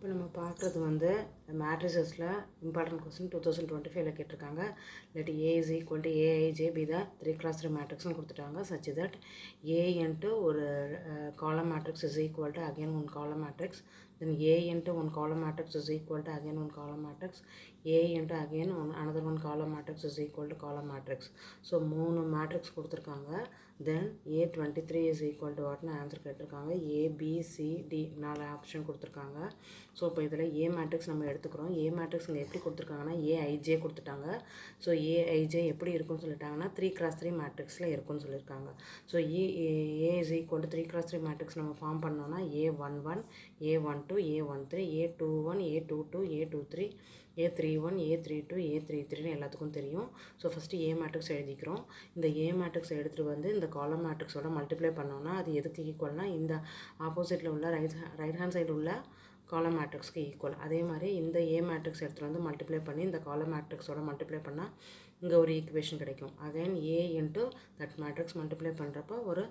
இப்போ நம்ம பார்க்குறது வந்து மேட்ரிசஸில் இம்பார்ட்டன்ட் கொஸ்டின் 2025 கேட்டிருக்காங்க. இல்லாட்டி A is equal to AIJ be the 3x3 மேட்ரிக்ஸ்னு கொடுத்துட்டாங்க. such that A into ஒரு column matrix is equal to again one column matrix, then A into one column matrix is equal to again one column matrix, A into again another one column matrix is equal to column matrix. So 3 matrix கொடுத்துருக்காங்க. Then A23 is equal to வாட்னு answer கேட்டிருக்காங்க. ABCD 4 option கொடுத்துருக்காங்க. So இப்போ இதில் A matrix நம்ம எடுத்துக்கிறோம். A matrix இங்கே எப்படி கொடுத்துருக்காங்கன்னா ஏஐஜே கொடுத்துட்டாங்க. ஸோ ஏஐஜே எப்படி இருக்குன்னு சொல்லிட்டாங்கன்னா 3x3 மேட்ரிக்ஸில் இருக்குன்னு சொல்லியிருக்காங்க. So A is equal to 3x3 matrix நம்ம ஃபார்ம் பண்ணோன்னா A11 A12 A13 A21 A22 A23 A31 A32 A33 எல்லாத்துக்கும் தெரியும். ஸோ ஃபஸ்ட்டு ஏ மேட்ரிக்ஸ் எழுதிக்கிறோம். இந்த ஏ மேட்ரிக்ஸ் எடுத்துகிட்டு வந்து இந்த காலம் மேட்ரிக்ஸோட மல்டிப்ளை பண்ணோன்னா அது எதுக்கு ஈக்குவல்னால் இந்த ஆப்போசிட்டில் உள்ள ரைட் ஹேண்ட் சைடு உள்ள காலம் மேட்ரிக்ஸ்க்கு ஈக்குவல். அதே மாதிரி இந்த ஏ மேட்ரிக்ஸ் எடுத்துகிட்டு வந்து மல்டிப்ளை பண்ணி இந்த காலம் மேட்ரிக்ஸோட மல்டிப்ளை பண்ணால் இங்கே ஒரு ஈக்குவேஷன் கிடைக்கும். Again A into that matrix multiply பண்ணுறப்ப ஒரு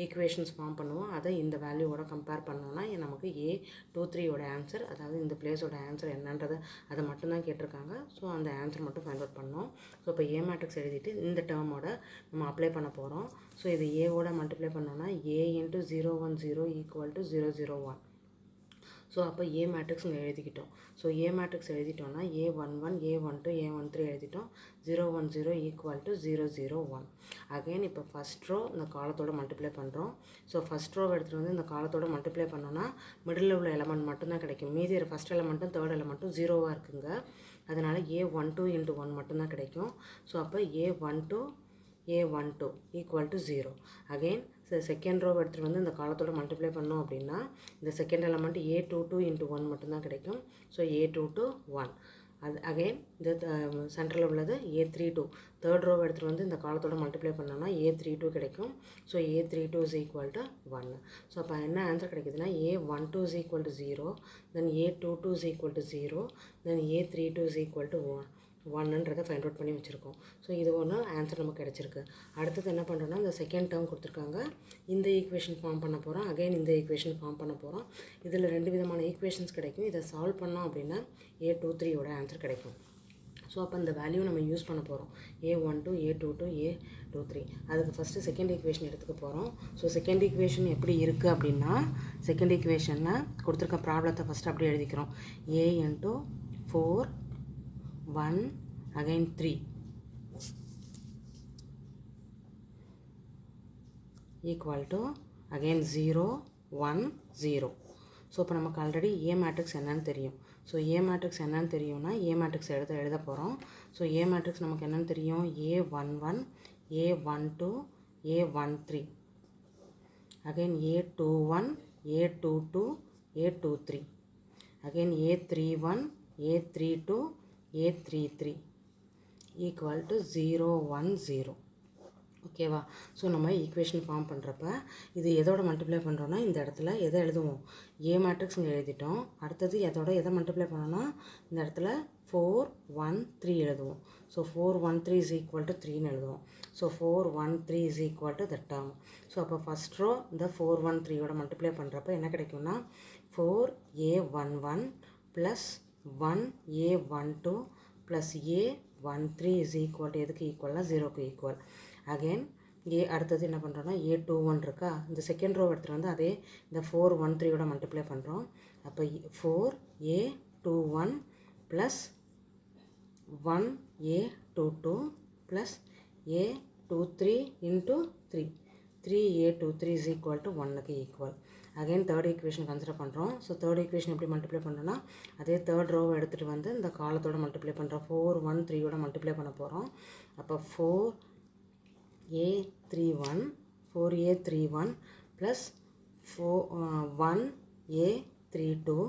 ஈக்குவேஷன்ஸ் ஃபார்ம் பண்ணுவோம். அதை இந்த வேல்யூவோட கம்பேர் பண்ணோன்னா நமக்கு A23யோட ஆன்சர், அதாவது இந்த பிளேஸோட ஆன்சர் என்னன்றது அதை மட்டும்தான் கேட்டிருக்காங்க. ஸோ அந்த ஆன்சர் மட்டும் ஃபைண்ட் அவுட் பண்ணோம். ஸோ இப்போ ஏ மேட்ரிக்ஸ் எழுதிட்டு இந்த டேர்மோட நம்ம அப்ளை பண்ண போகிறோம். ஸோ இது ஏவோட மல்டிப்ளை பண்ணோன்னா A into 010 equal to 001. So அப்போ ஏ மேட்ரிக்ஸ் இங்கே எழுதிக்கிட்டோம். So A matrix எழுதிட்டோம்னா A11 A12 A13 எழுதிட்டோம். 010 ஈக்குவல் டு 001. அகைன் இப்போ ஃபஸ்ட் ரோ இந்த காலத்தோட மல்டிப்ளை பண்ணுறோம். ஸோ ஃபஸ்ட் ரோ எடுத்துகிட்டு வந்து இந்த காலத்தோட மல்டிப்ளை பண்ணோன்னா மிடில் உள்ள எலமெண்ட் மட்டும்தான் கிடைக்கும். மீதி ஃபஸ்ட் எலமெண்ட்டும் தேர்ட் எலமெண்ட்டும் 0வாக இருக்குங்க. அதனால் A12 into 1 மட்டும்தான் கிடைக்கும். ஸோ அப்போ A12 equal to 0. Again second row எடுத்துகிட்டு வந்து இந்த காலத்தோட மல்டிப்ளை பண்ணோம் அப்படின்னா இந்த செகண்ட் எலமெண்ட் A22 into 1 மட்டும்தான் கிடைக்கும். So A22 1. அது அகெயின் இந்த சென்டரில் உள்ளது A32. தேர்ட் ரோ எடுத்துகிட்டு வந்து இந்த காலத்தோட மல்டிப்ளை பண்ணோம்னா A32 கிடைக்கும். So A32 is equal to 1. So அப்போ என்ன ஆன்சர் கிடைக்குதுன்னா A12 is equal to 0, then A22 is equal to 0, then A32 is equal to 1ன்றதை ஃபைண்ட் அவுட் பண்ணி வச்சுருக்கோம். ஸோ இது ஒன்று ஆன்சர் நமக்கு கிடச்சிருக்கு. அடுத்தது என்ன பண்ணுறோன்னா இந்த செகண்ட் டேர்ம் கொடுத்துருக்காங்க. இந்த ஈக்குவேஷன் ஃபார்ம் பண்ண போகிறோம். அகைன் இந்த ஈக்குவேஷன் ஃபார்ம் பண்ண போகிறோம். இதில் 2 விதமான ஈக்குவேஷன்ஸ் கிடைக்கும். இதை சால்வ் பண்ணோம் அப்படின்னா A23யோட ஆன்சர் கிடைக்கும். ஸோ அப்போ இந்த வேல்யூ நம்ம யூஸ் பண்ண போகிறோம். A12 A22 A23. அதுக்கு ஃபஸ்ட்டு செகண்ட் ஈக்குவேஷன் எடுத்துக்க போகிறோம். ஸோ செகண்ட் ஈக்குவேஷன் எப்படி இருக்குது அப்படின்னா செகண்ட் ஈக்குவேஷனில் கொடுத்துருக்க ப்ராப்ளத்தை ஃபஸ்ட்டு அப்படியே எழுதிக்கிறோம். A into 4 1 again 3 equal to again 0 1 0. So இப்போ நமக்கு ஆல்ரெடி ஏ மேட்ரிக்ஸ் என்னன்னு தெரியும். ஸோ ஏ மேட்ரிக்ஸ் என்னன்னு தெரியும்னா ஏ மேட்ரிக்ஸ் எழுத போகிறோம். ஸோ ஏ மேட்ரிக்ஸ் நமக்கு என்னன்னு தெரியும். A11 A12 A13 again A21 A22 A23 again A31 A32 A33 equal to 0 1 0. ஓகேவா? ஸோ நம்ம ஈக்குவேஷன் ஃபார்ம் பண்ணுறப்ப இது எதோட மல்டிப்ளை பண்ணுறோன்னா இந்த இடத்துல எதை எழுதுவோம். ஏ மேட்ரிக்ஸ் இங்கே எழுதிட்டோம். அடுத்தது எதை மல்டிப்ளை பண்ணோன்னா இந்த இடத்துல 4 1 3 எழுதுவோம். ஸோ 4 1 3 is equal to 3ன்னு எழுதுவோம். So 4 1 3 is equal to that term. So அப்போ ஃபஸ்ட் ரோ இந்த 4 1 3யோட மல்டிப்ளை பண்ணுறப்ப என்ன கிடைக்கும்னா 4A11 plus 1A12 plus A13 is equal to எதுக்கு ஈக்குவல்னா 0க்கு ஈக்குவல். அகெயின் அடுத்தது என்ன பண்ணுறோன்னா A21 இருக்கா, இந்த செகண்ட் ரோ எடுத்துகிட்டு வந்து அதே இந்த 4 1 3யோட மல்டிப்ளை பண்ணுறோம். அப்போ 4A21 plus 1A22 plus A23 into 3 3A23 is equal to 1க்கு equal. Again third equation consider பண்ணுறோம். ஸோ தேர்ட் ஈக்குவேஷன் எப்படி மல்டிப்ளை பண்ணுறோன்னா அதே தேர்ட் ரோவை எடுத்துகிட்டு வந்து இந்த காலத்தோட மல்டிப்ளை பண்ணுறோம். 4 1 3யோட மல்டிப்ளை பண்ண போகிறோம். அப்போ 4A31 plus 1A32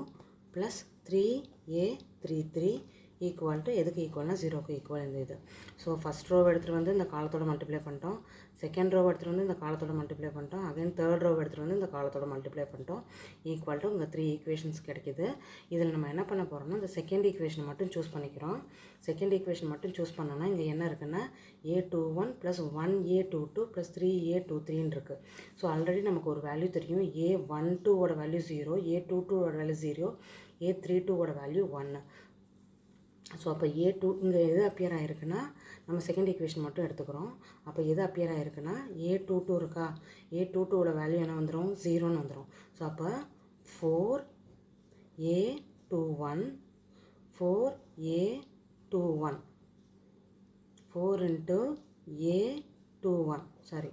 plus 3A33 equal to எதுக்கு ஈக்குவல்னால் 0க்கு ஈக்குவல் இந்த இது. ஸோ ஃபஸ்ட் ரோ எடுத்துகிட்டு வந்து இந்த காலத்தோட மல்டிப்ளை பண்ணிட்டோம், செகண்ட் ரோ எடுத்துகிட்டு வந்து இந்த காலத்தோட மல்டிப்ளை பண்ணிட்டோம், அகைன் தேர்ட் ரோ எடுத்துகிட்டு வந்து இந்த காலத்தோட மல்டிப்ளை பண்ணிட்டோம். ஈக்குவல் டு இங்கே 3 ஈக்குவேஷன்ஸ் கிடைக்கிது. இதில் நம்ம என்ன பண்ண போகிறோம்னா இந்த செகண்ட் ஈக்குவேஷனை மட்டும் சூஸ் பண்ணிக்கிறோம். செகண்ட் ஈக்குவேஷன் மட்டும் சூஸ் பண்ணோன்னா இங்கே என்ன இருக்குன்னா a21 + 1a22 + 3a23 இருக்குது. ஸோ ஆல்ரெடி நமக்கு ஒரு வேல்யூ தெரியும், a12ஓட வேல்யூ 0, a22ஓட வேல்யூ 0, a32ஓட வேல்யூ 1. ஸோ அப்போ a2 இங்கே எது அப்பியர் ஆகிருக்குன்னா நம்ம செகண்ட் ஈக்குவேஷன் மட்டும் எடுத்துக்கிறோம். அப்போ எது அப்பியர் ஆகிருக்குன்னா a22 இருக்கா, a22ஓட வேல்யூ என்ன வந்துடும், 0ன்னு வந்துடும். ஸோ அப்போ 4a21 4a21 4 × a21 sorry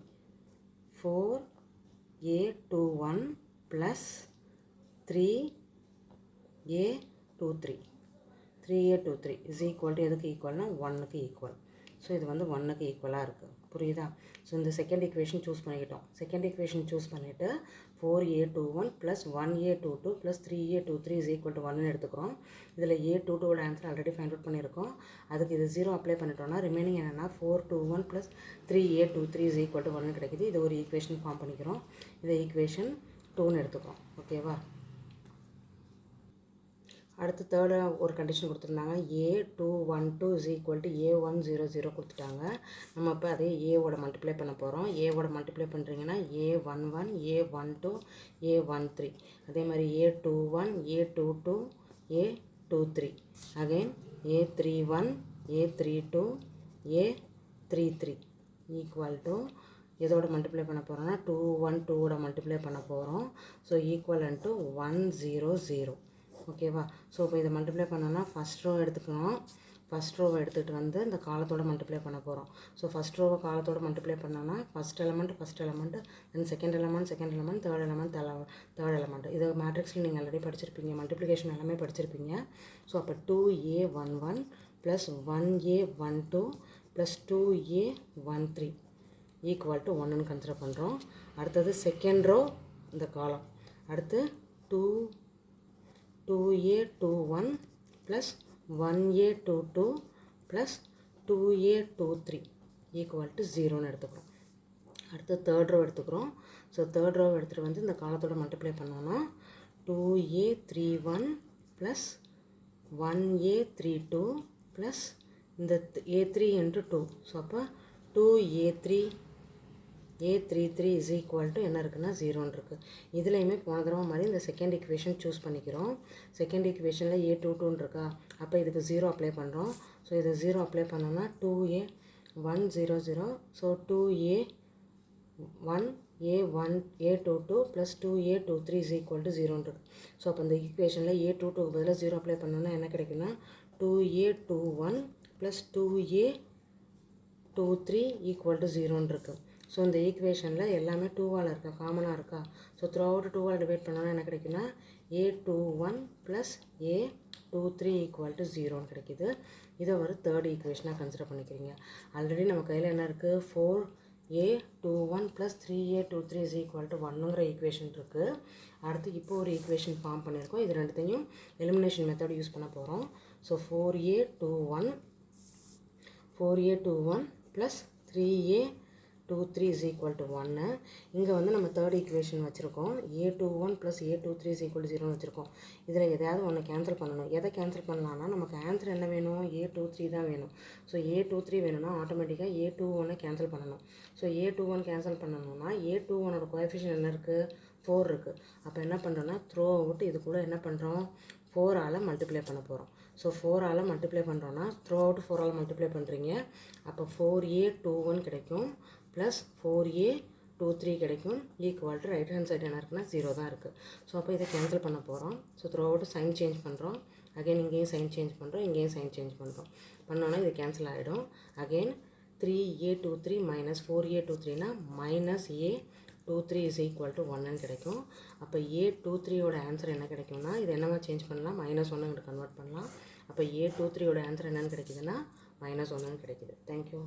4a21 + 3a23 3a23 = எதுக்கு ஈக்குவல்னா 1க்கு ஈக்குவல். ஸோ இது வந்து 1க்கு ஈக்குவலாக இருக்குது. புரியுதா? ஸோ இந்த செகண்ட் ஈக்குவேஷன் சூஸ் பண்ணிக்கிட்டோம். செகண்ட் ஈக்குவேஷன் சூஸ் பண்ணிவிட்டு 4a21 + 1a22 + 3a23 = 1ன்னு எடுத்துக்கிறோம். இதில் a22ஓட ஆன்சர் ஆல்ரெடி ஃபைண்ட் அவுட் பண்ணியிருக்கோம். அதுக்கு இது 0 அப்ளை பண்ணிட்டோம்னா ரிமைனிங் என்னென்னா 421 + 3a23 = 1 கிடைக்குது. இது ஒரு ஈக்குவேஷன் ஃபார்ம் பண்ணிக்கிறோம். இதை ஈக்குவேஷன் 2ன்னு எடுத்துக்கிறோம். ஓகேவா? அடுத்து தேர்டு ஒரு கண்டிஷன் கொடுத்துருந்தாங்க, a212 = a100 கொடுத்துட்டாங்க. நம்ம இப்போ அதே ஏவோட மல்டிப்ளை பண்ண போகிறோம். ஏவோட மல்டிப்ளை பண்ணுறீங்கன்னா a11 a12 a13, அதே மாதிரி a21 a22 a23, again a31 a32 a33 = எதோட மல்டிப்ளை பண்ண போகிறோம்னா 212ஓட மல்டிப்ளை பண்ண போகிறோம். So equivalent to 100. ஓகேவா? ஸோ இப்போ இதை மல்டிப்ளை பண்ணோன்னா ஃபஸ்ட் ரோ எடுத்துக்கணும். ஃபஸ்ட் ரோவை எடுத்துகிட்டு வந்து இந்த காலத்தோட மல்டிப்ளை பண்ண போகிறோம். ஸோ ஃபஸ்ட் ரோவை காலத்தோட மல்டிப்ளை பண்ணோன்னா first element then second element third element. இதை மேட்ரிக்ஸில் நீங்கள் ஆல்ரெடி படிச்சிருப்பீங்க, மல்டிப்ளிகேஷன் எல்லாமே படிச்சிருப்பீங்க. ஸோ அப்போ 2a11 + 1a12 + 2a13 = 1ன்னு கன்சிடர் பண்ணுறோம். அடுத்தது செகண்ட் ரோ இந்த காலம். அடுத்து 2a21 + 1a22 + 2a23 = 0ன்னு எடுத்துக்கிறோம். அடுத்து தேர்ட் ரோ எடுத்துக்கிறோம். ஸோ தேர்ட் ரோ எடுத்துகிட்டு வந்து இந்த காலத்தோட மல்டிப்ளை பண்ணோன்னா 2a31 + 1a32 + இந்த a3 × 2. ஸோ அப்போ 2a33 என்ன இருக்குன்னா 0ன்னு இருக்குது. இதுலேயுமே போன தடவை மாதிரி இந்த செகண்ட் ஈக்குவேஷன் சூஸ் பண்ணிக்கிறோம். செகண்ட் ஈக்குவேஷனில் a22 இருக்கா, அப்போ இதுக்கு 0 அப்ளை பண்ணுறோம். ஸோ இது 0 அப்ளை பண்ணோன்னா 2a100. So 2a1 a22 + 2a23 = 0ன்னு இருக்குது. ஸோ அப்போ இந்த ஈக்குவேஷனில் a22க்கு பதிலாக 0 அப்ளை பண்ணோன்னா என்ன கிடைக்குன்னா 2a21 + 2a23 = 0ன்னு இருக்குது. ஸோ இந்த ஈக்குவேஷனில் எல்லாமே 2ஆல் இருக்கா, காமனாக இருக்கா. ஸோ த்ரூ அவுட் 2ஆல் டிவைட் பண்ணோன்னா என்ன கிடைக்குன்னா a21 + a23 = 0ன்னு கிடைக்கிது. இதை ஒரு தேர்ட் ஈக்குவேஷனாக கன்சிடர் பண்ணிக்கிறீங்க. ஆல்ரெடி நம்ம கையில் என்ன இருக்குது, 4a21 + 3a23 = 1ங்கிற ஈக்குவேஷன் இருக்குது. அடுத்து இப்போ ஒரு ஈக்குவேஷன் ஃபார்ம் பண்ணியிருக்கோம். இது ரெண்டுத்தையும் எலிமினேஷன் மெத்தட் யூஸ் பண்ண போகிறோம். So 4a21 + 3a23 = 1. இங்கே வந்து நம்ம தேர்ட் ஈக்குவேஷன் வச்சுருக்கோம். a21 + a23 = 0ன்னு வச்சுருக்கோம். இதில் எதையாவது ஒன்று கேன்சல் பண்ணணும். எதை கேன்சல் பண்ணலான்னா நமக்கு ஆன்சர் என்ன வேணும், a23 தான் வேணும். ஸோ a23 வேணும்னா ஆட்டோமேட்டிக்காக a21 கேன்சல் பண்ணணும். ஸோ a21 கேன்சல் பண்ணணும்னா a21ஓட கோஎஃபிஷியன்ட் என்ன இருக்குது, 4 இருக்குது. அப்போ என்ன பண்ணுறோன்னா த்ரோ அவுட் இது கூட என்ன பண்ணுறோம், 4ஆல் மல்டிப்ளை பண்ண போகிறோம். ஸோ 4ஆல் மல்டிப்ளை பண்ணுறோன்னா த்ரோ அவுட் 4ஆல் மல்டிப்ளை பண்ணுறீங்க. அப்போ 4a21 கிடைக்கும் + 4a23 கிடைக்கும் = ரைட் ஹேண்ட் சைடு என்ன இருக்குன்னா 0 தான் இருக்குது. ஸோ அப்போ இதை கேன்சல் பண்ண போகிறோம். So throughout sign change பண்ணுறோம். அகைன் இங்கேயும் சைன் சேஞ்ச் பண்ணுறோம், இங்கேயும் சைன் சேஞ்ச் பண்ணுறோம். பண்ணோன்னா இது கேன்சல் ஆகிடும். அகைன் 3a23 - 4a23 -a23 = 1ன்னு கிடைக்கும். அப்போ a23ஓட ஆன்சர் என்ன கிடைக்கும்னா, இது என்னவா சேஞ்ச் பண்ணலாம், -1 கன்வெர்ட் பண்ணலாம். அப்போ a23ஓட ஆன்சர் என்னன்னு கிடைக்குதுன்னா -1ன்னு கிடைக்குது. தேங்க்யூ.